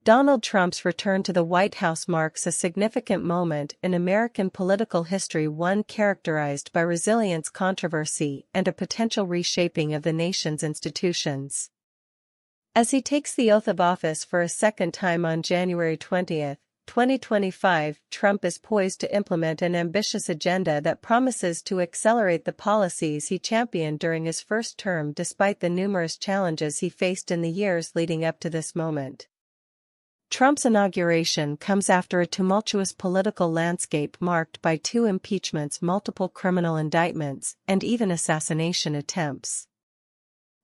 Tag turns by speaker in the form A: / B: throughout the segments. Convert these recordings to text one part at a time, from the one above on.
A: Donald Trump's return to the White House marks a significant moment in American political history, one characterized by resilience, controversy, and a potential reshaping of the nation's institutions. As he takes the oath of office for a second time on January 20, 2025, Trump is poised to implement an ambitious agenda that promises to accelerate the policies he championed during his first term despite the numerous challenges he faced in the years leading up to this moment. Trump's inauguration comes after a tumultuous political landscape marked by 2 impeachments, multiple criminal indictments, and even assassination attempts.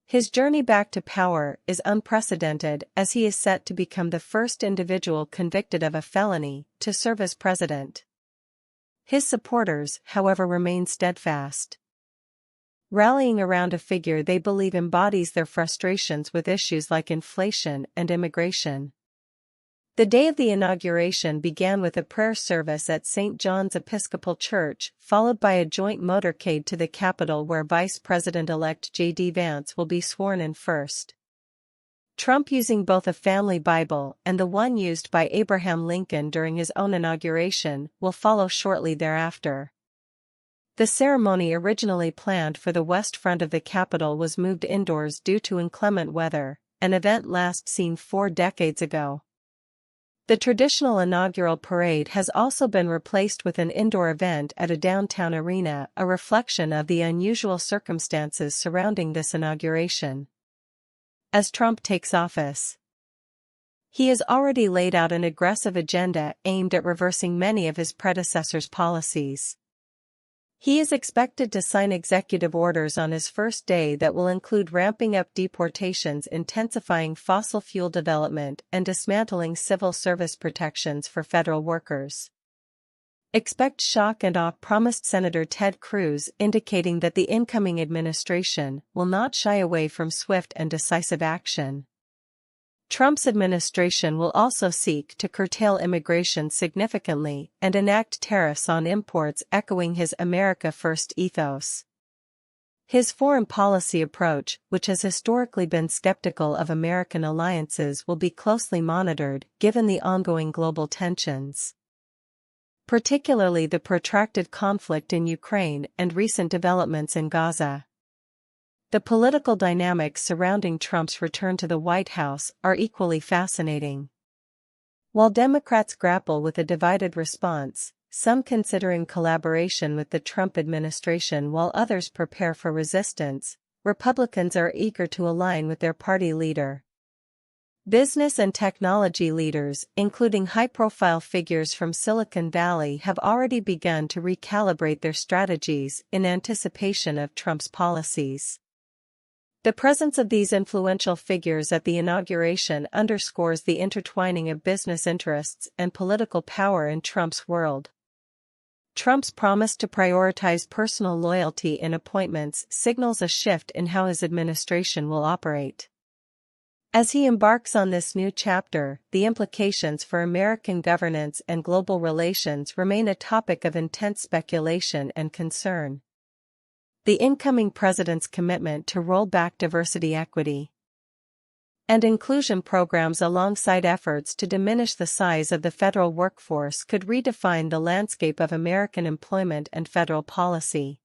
A: His journey back to power is unprecedented as he is set to become the first individual convicted of a felony to serve as president. His supporters, however, remain steadfast, rallying around a figure they believe embodies their frustrations with issues like inflation and immigration. The day of the inauguration began with a prayer service at St. John's Episcopal Church, followed by a joint motorcade to the Capitol where Vice President-elect J.D. Vance will be sworn in first. Trump, using both a family Bible and the one used by Abraham Lincoln during his own inauguration, will follow shortly thereafter. The ceremony, originally planned for the west front of the Capitol, was moved indoors due to inclement weather, an event last seen 4 decades ago. The traditional inaugural parade has also been replaced with an indoor event at a downtown arena, a reflection of the unusual circumstances surrounding this inauguration. As Trump takes office, he has already laid out an aggressive agenda aimed at reversing many of his predecessors' policies. He is expected to sign executive orders on his first day that will include ramping up deportations, intensifying fossil fuel development, and dismantling civil service protections for federal workers. Expect shock and awe, promised Senator Ted Cruz, indicating that the incoming administration will not shy away from swift and decisive action. Trump's administration will also seek to curtail immigration significantly and enact tariffs on imports, echoing his America First ethos. His foreign policy approach, which has historically been skeptical of American alliances, will be closely monitored given the ongoing global tensions, particularly the protracted conflict in Ukraine and recent developments in Gaza. The political dynamics surrounding Trump's return to the White House are equally fascinating. While Democrats grapple with a divided response, some considering collaboration with the Trump administration while others prepare for resistance, Republicans are eager to align with their party leader. Business and technology leaders, including high-profile figures from Silicon Valley, have already begun to recalibrate their strategies in anticipation of Trump's policies. The presence of these influential figures at the inauguration underscores the intertwining of business interests and political power in Trump's world. Trump's promise to prioritize personal loyalty in appointments signals a shift in how his administration will operate. As he embarks on this new chapter, the implications for American governance and global relations remain a topic of intense speculation and concern. The incoming president's commitment to roll back diversity, equity, and inclusion programs alongside efforts to diminish the size of the federal workforce could redefine the landscape of American employment and federal policy.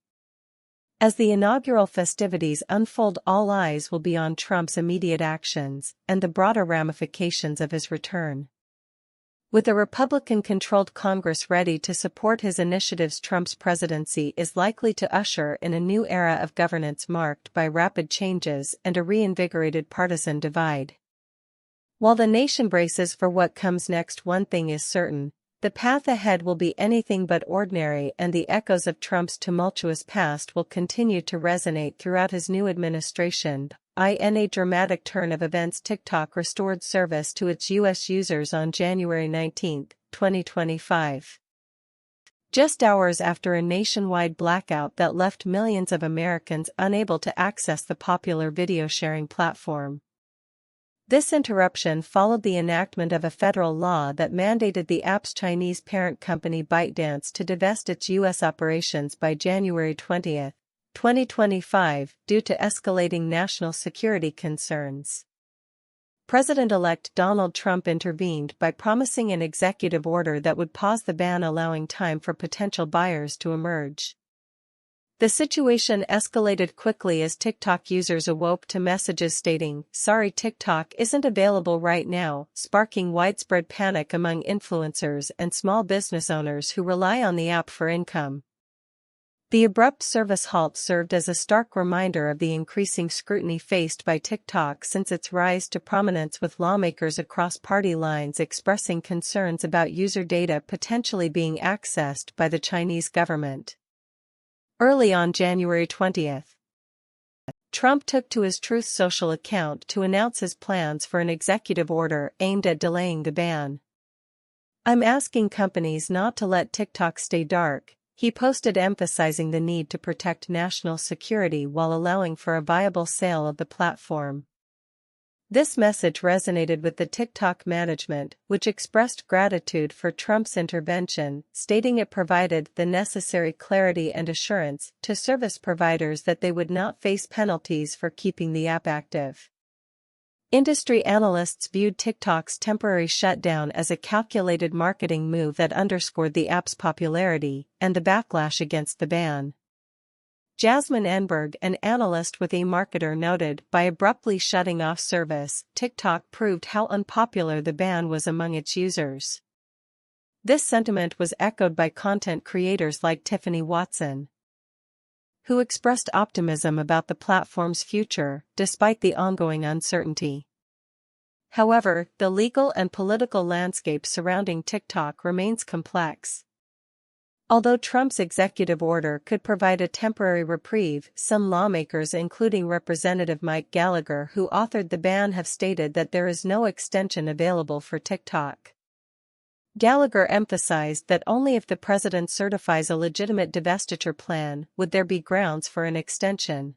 A: As the inaugural festivities unfold, all eyes will be on Trump's immediate actions and the broader ramifications of his return. With a Republican-controlled Congress ready to support his initiatives, Trump's presidency is likely to usher in a new era of governance marked by rapid changes and a reinvigorated partisan divide. While the nation braces for what comes next, one thing is certain: the path ahead will be anything but ordinary, and the echoes of Trump's tumultuous past will continue to resonate throughout his new administration. In a dramatic turn of events, TikTok restored service to its U.S. users on January 19, 2025. Just hours after a nationwide blackout that left millions of Americans unable to access the popular video-sharing platform. This interruption followed the enactment of a federal law that mandated the app's Chinese parent company ByteDance to divest its U.S. operations by January 20, 2025, due to escalating national security concerns. President-elect Donald Trump intervened by promising an executive order that would pause the ban, allowing time for potential buyers to emerge. The situation escalated quickly as TikTok users awoke to messages stating, "Sorry, TikTok isn't available right now," sparking widespread panic among influencers and small business owners who rely on the app for income. The abrupt service halt served as a stark reminder of the increasing scrutiny faced by TikTok since its rise to prominence, with lawmakers across party lines expressing concerns about user data potentially being accessed by the Chinese government. Early on January 20th, Trump took to his Truth Social account to announce his plans for an executive order aimed at delaying the ban. "I'm asking companies not to let TikTok stay dark," he posted, emphasizing the need to protect national security while allowing for a viable sale of the platform. This message resonated with the TikTok management, which expressed gratitude for Trump's intervention, stating it provided the necessary clarity and assurance to service providers that they would not face penalties for keeping the app active. Industry analysts viewed TikTok's temporary shutdown as a calculated marketing move that underscored the app's popularity and the backlash against the ban. Jasmine Enberg, an analyst with eMarketer, noted, "By abruptly shutting off service, TikTok proved how unpopular the ban was among its users." This sentiment was echoed by content creators like Tiffany Watson, who expressed optimism about the platform's future, despite the ongoing uncertainty. However, the legal and political landscape surrounding TikTok remains complex. Although Trump's executive order could provide a temporary reprieve, some lawmakers, including Representative Mike Gallagher, who authored the ban, have stated that there is no extension available for TikTok. Gallagher emphasized that only if the president certifies a legitimate divestiture plan would there be grounds for an extension.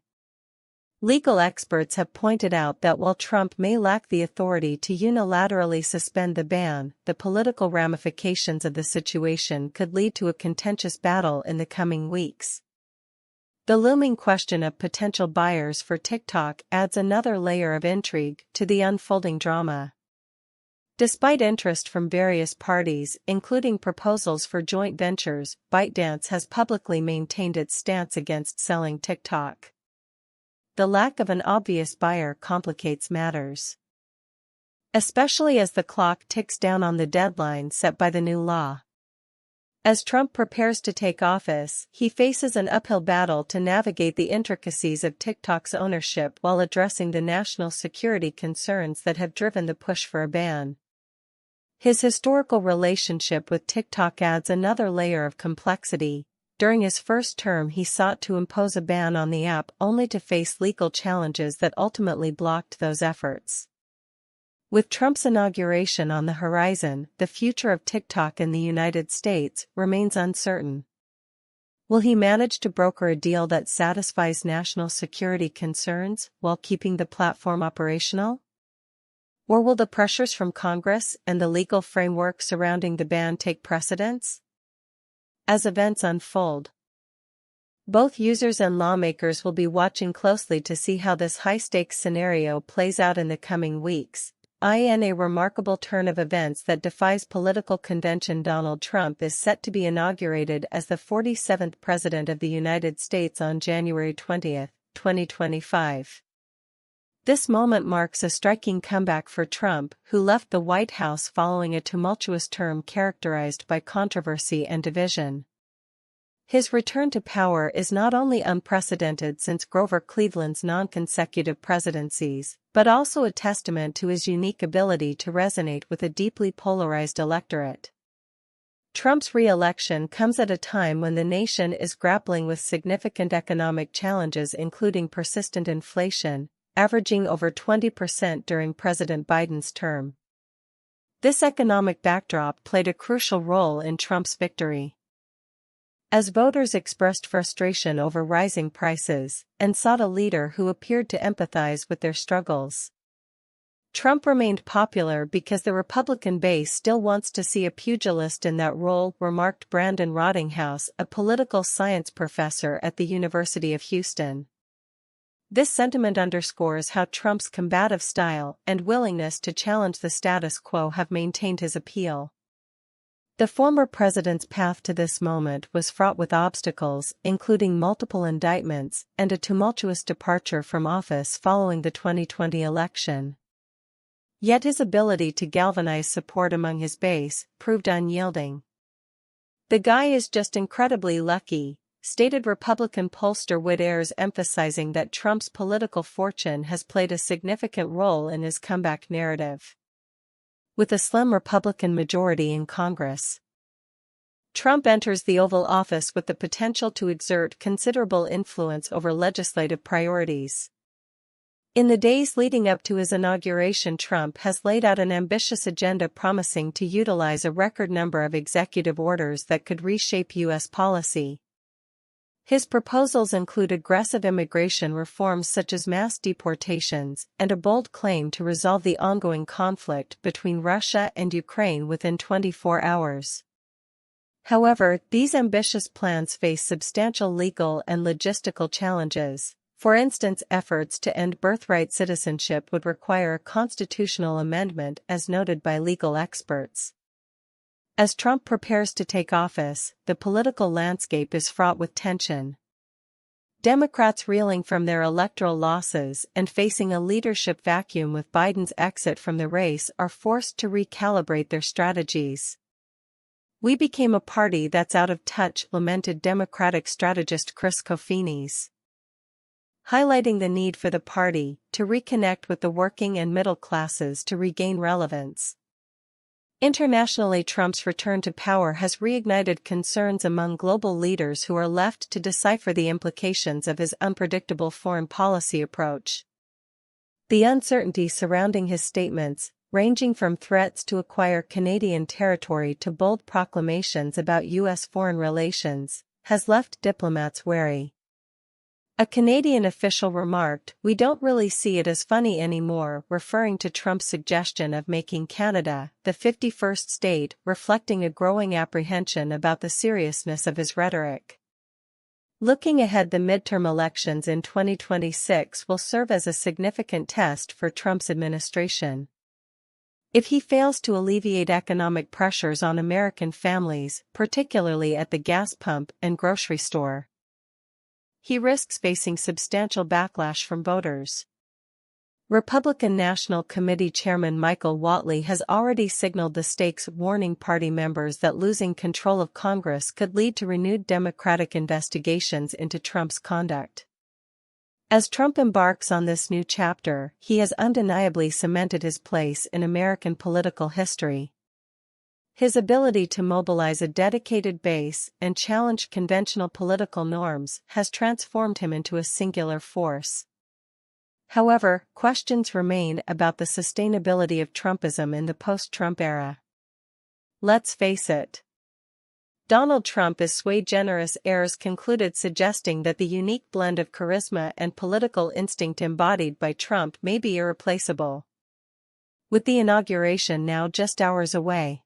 A: Legal experts have pointed out that while Trump may lack the authority to unilaterally suspend the ban, the political ramifications of the situation could lead to a contentious battle in the coming weeks. The looming question of potential buyers for TikTok adds another layer of intrigue to the unfolding drama. Despite interest from various parties, including proposals for joint ventures, ByteDance has publicly maintained its stance against selling TikTok. The lack of an obvious buyer complicates matters, especially as the clock ticks down on the deadline set by the new law. As Trump prepares to take office, he faces an uphill battle to navigate the intricacies of TikTok's ownership while addressing the national security concerns that have driven the push for a ban. His historical relationship with TikTok adds another layer of complexity. During his first term, he sought to impose a ban on the app only to face legal challenges that ultimately blocked those efforts. With Trump's inauguration on the horizon, the future of TikTok in the United States remains uncertain. Will he manage to broker a deal that satisfies national security concerns while keeping the platform operational? Or will the pressures from Congress and the legal framework surrounding the ban take precedence? As events unfold, both users and lawmakers will be watching closely to see how this high-stakes scenario plays out in the coming weeks. In a remarkable turn of events that defies political convention, Donald Trump is set to be inaugurated as the 47th President of the United States on January 20, 2025. This moment marks a striking comeback for Trump, who left the White House following a tumultuous term characterized by controversy and division. His return to power is not only unprecedented since Grover Cleveland's non-consecutive presidencies, but also a testament to his unique ability to resonate with a deeply polarized electorate. Trump's re-election comes at a time when the nation is grappling with significant economic challenges, including persistent inflation, averaging over 20% during President Biden's term. This economic backdrop played a crucial role in Trump's victory, as voters expressed frustration over rising prices and sought a leader who appeared to empathize with their struggles. Trump remained popular because the Republican base still wants to see a pugilist in that role, remarked Brandon Rottinghouse, a political science professor at the University of Houston. This sentiment underscores how Trump's combative style and willingness to challenge the status quo have maintained his appeal. The former president's path to this moment was fraught with obstacles, including multiple indictments and a tumultuous departure from office following the 2020 election. Yet his ability to galvanize support among his base proved unyielding. "The guy is just incredibly lucky," stated Republican pollster Whit Ayres, emphasizing that Trump's political fortune has played a significant role in his comeback narrative. With a slim Republican majority in Congress, Trump enters the Oval Office with the potential to exert considerable influence over legislative priorities. In the days leading up to his inauguration, Trump has laid out an ambitious agenda promising to utilize a record number of executive orders that could reshape U.S. policy. His proposals include aggressive immigration reforms such as mass deportations and a bold claim to resolve the ongoing conflict between Russia and Ukraine within 24 hours. However, these ambitious plans face substantial legal and logistical challenges. For instance, efforts to end birthright citizenship would require a constitutional amendment, as noted by legal experts. As Trump prepares to take office, the political landscape is fraught with tension. Democrats reeling from their electoral losses and facing a leadership vacuum with Biden's exit from the race are forced to recalibrate their strategies. "We became a party that's out of touch," lamented Democratic strategist Chris Kofinis, highlighting the need for the party to reconnect with the working and middle classes to regain relevance. Internationally, Trump's return to power has reignited concerns among global leaders who are left to decipher the implications of his unpredictable foreign policy approach. The uncertainty surrounding his statements, ranging from threats to acquire Canadian territory to bold proclamations about U.S. foreign relations, has left diplomats wary. A Canadian official remarked, "We don't really see it as funny anymore," referring to Trump's suggestion of making Canada the 51st state, reflecting a growing apprehension about the seriousness of his rhetoric. Looking ahead, the midterm elections in 2026 will serve as a significant test for Trump's administration. If he fails to alleviate economic pressures on American families, particularly at the gas pump and grocery store, he risks facing substantial backlash from voters. Republican National Committee Chairman Michael Whatley has already signaled the stakes, warning party members that losing control of Congress could lead to renewed Democratic investigations into Trump's conduct. As Trump embarks on this new chapter, he has undeniably cemented his place in American political history. His ability to mobilize a dedicated base and challenge conventional political norms has transformed him into a singular force. However, questions remain about the sustainability of Trumpism in the post-Trump era. Let's face it, Donald Trump is sui generis, Ayres concluded, suggesting that the unique blend of charisma and political instinct embodied by Trump may be irreplaceable. With the inauguration now just hours away,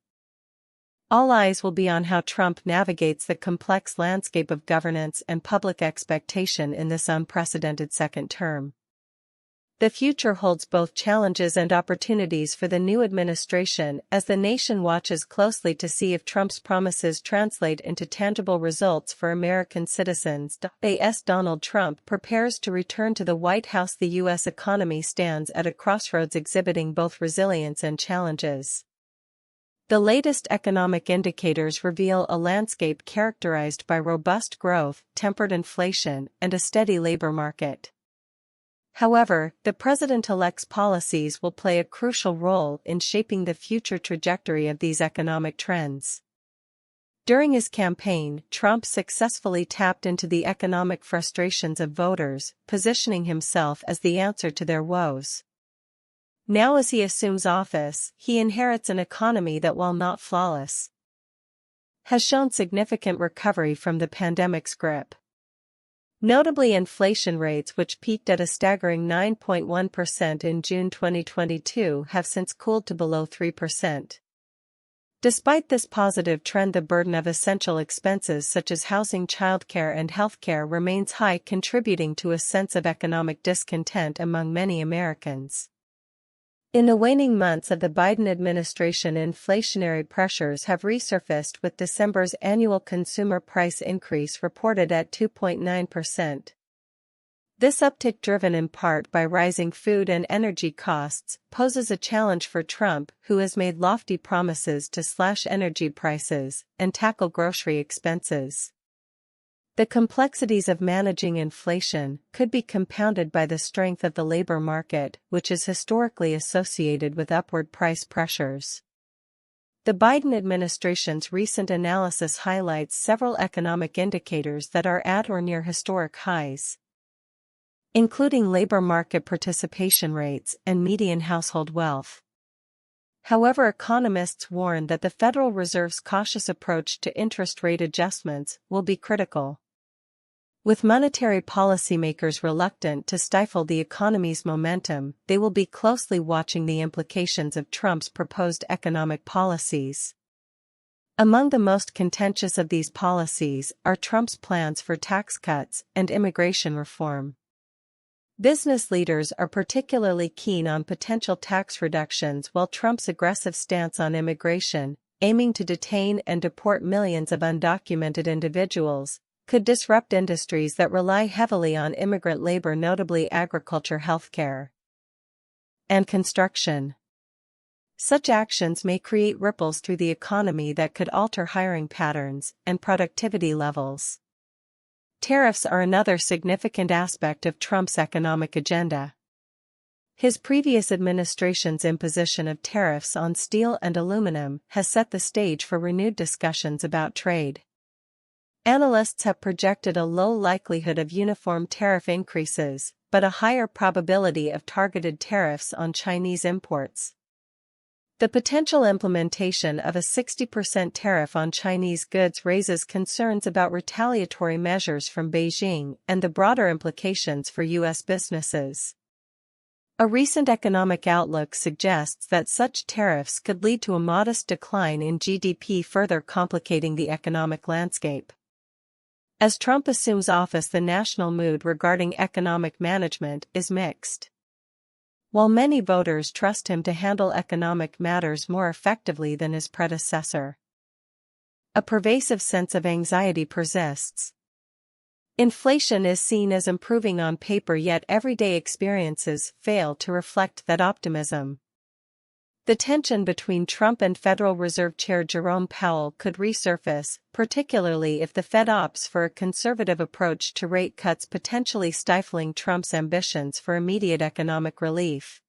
A: all eyes will be on how Trump navigates the complex landscape of governance and public expectation in this unprecedented second term. The future holds both challenges and opportunities for the new administration as the nation watches closely to see if Trump's promises translate into tangible results for American citizens. As Donald Trump prepares to return to the White House, the U.S. economy stands at a crossroads, exhibiting both resilience and challenges. The latest economic indicators reveal a landscape characterized by robust growth, tempered inflation, and a steady labor market. However, the president-elect's policies will play a crucial role in shaping the future trajectory of these economic trends. During his campaign, Trump successfully tapped into the economic frustrations of voters, positioning himself as the answer to their woes. Now, as he assumes office, he inherits an economy that, while not flawless, has shown significant recovery from the pandemic's grip. Notably, inflation rates, which peaked at a staggering 9.1% in June 2022, have since cooled to below 3%. Despite this positive trend, the burden of essential expenses such as housing, childcare, and healthcare remains high, contributing to a sense of economic discontent among many Americans. In the waning months of the Biden administration, inflationary pressures have resurfaced, with December's annual consumer price increase reported at 2.9%. This uptick, driven in part by rising food and energy costs, poses a challenge for Trump, who has made lofty promises to slash energy prices and tackle grocery expenses. The complexities of managing inflation could be compounded by the strength of the labor market, which is historically associated with upward price pressures. The Biden administration's recent analysis highlights several economic indicators that are at or near historic highs, including labor market participation rates and median household wealth. However, economists warn that the Federal Reserve's cautious approach to interest rate adjustments will be critical. With monetary policymakers reluctant to stifle the economy's momentum, they will be closely watching the implications of Trump's proposed economic policies. Among the most contentious of these policies are Trump's plans for tax cuts and immigration reform. Business leaders are particularly keen on potential tax reductions, while Trump's aggressive stance on immigration, aiming to detain and deport millions of undocumented individuals, could disrupt industries that rely heavily on immigrant labor, notably agriculture, healthcare, and construction. Such actions may create ripples through the economy that could alter hiring patterns and productivity levels. Tariffs are another significant aspect of Trump's economic agenda. His previous administration's imposition of tariffs on steel and aluminum has set the stage for renewed discussions about trade. Analysts have projected a low likelihood of uniform tariff increases, but a higher probability of targeted tariffs on Chinese imports. The potential implementation of a 60% tariff on Chinese goods raises concerns about retaliatory measures from Beijing and the broader implications for U.S. businesses. A recent economic outlook suggests that such tariffs could lead to a modest decline in GDP, further complicating the economic landscape. As Trump assumes office, the national mood regarding economic management is mixed. While many voters trust him to handle economic matters more effectively than his predecessor, a pervasive sense of anxiety persists. Inflation is seen as improving on paper, yet everyday experiences fail to reflect that optimism. The tension between Trump and Federal Reserve Chair Jerome Powell could resurface, particularly if the Fed opts for a conservative approach to rate cuts, potentially stifling Trump's ambitions for immediate economic relief.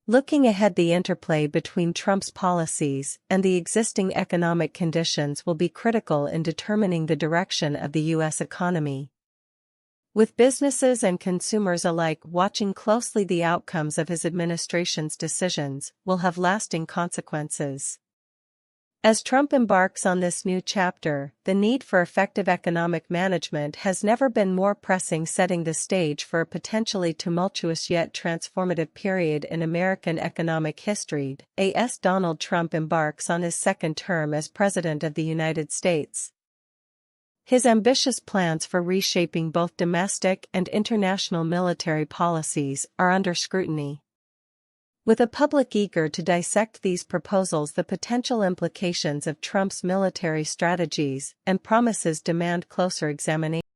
A: Looking ahead, the interplay between Trump's policies and the existing economic conditions will be critical in determining the direction of the U.S. economy. With businesses and consumers alike watching closely, the outcomes of his administration's decisions will have lasting consequences. As Trump embarks on this new chapter, the need for effective economic management has never been more pressing, setting the stage for a potentially tumultuous yet transformative period in American economic history as Donald Trump embarks on his second term as President of the United States. His ambitious plans for reshaping both domestic and international military policies are under scrutiny. With a public eager to dissect these proposals, the potential implications of Trump's military strategies and promises demand closer examination.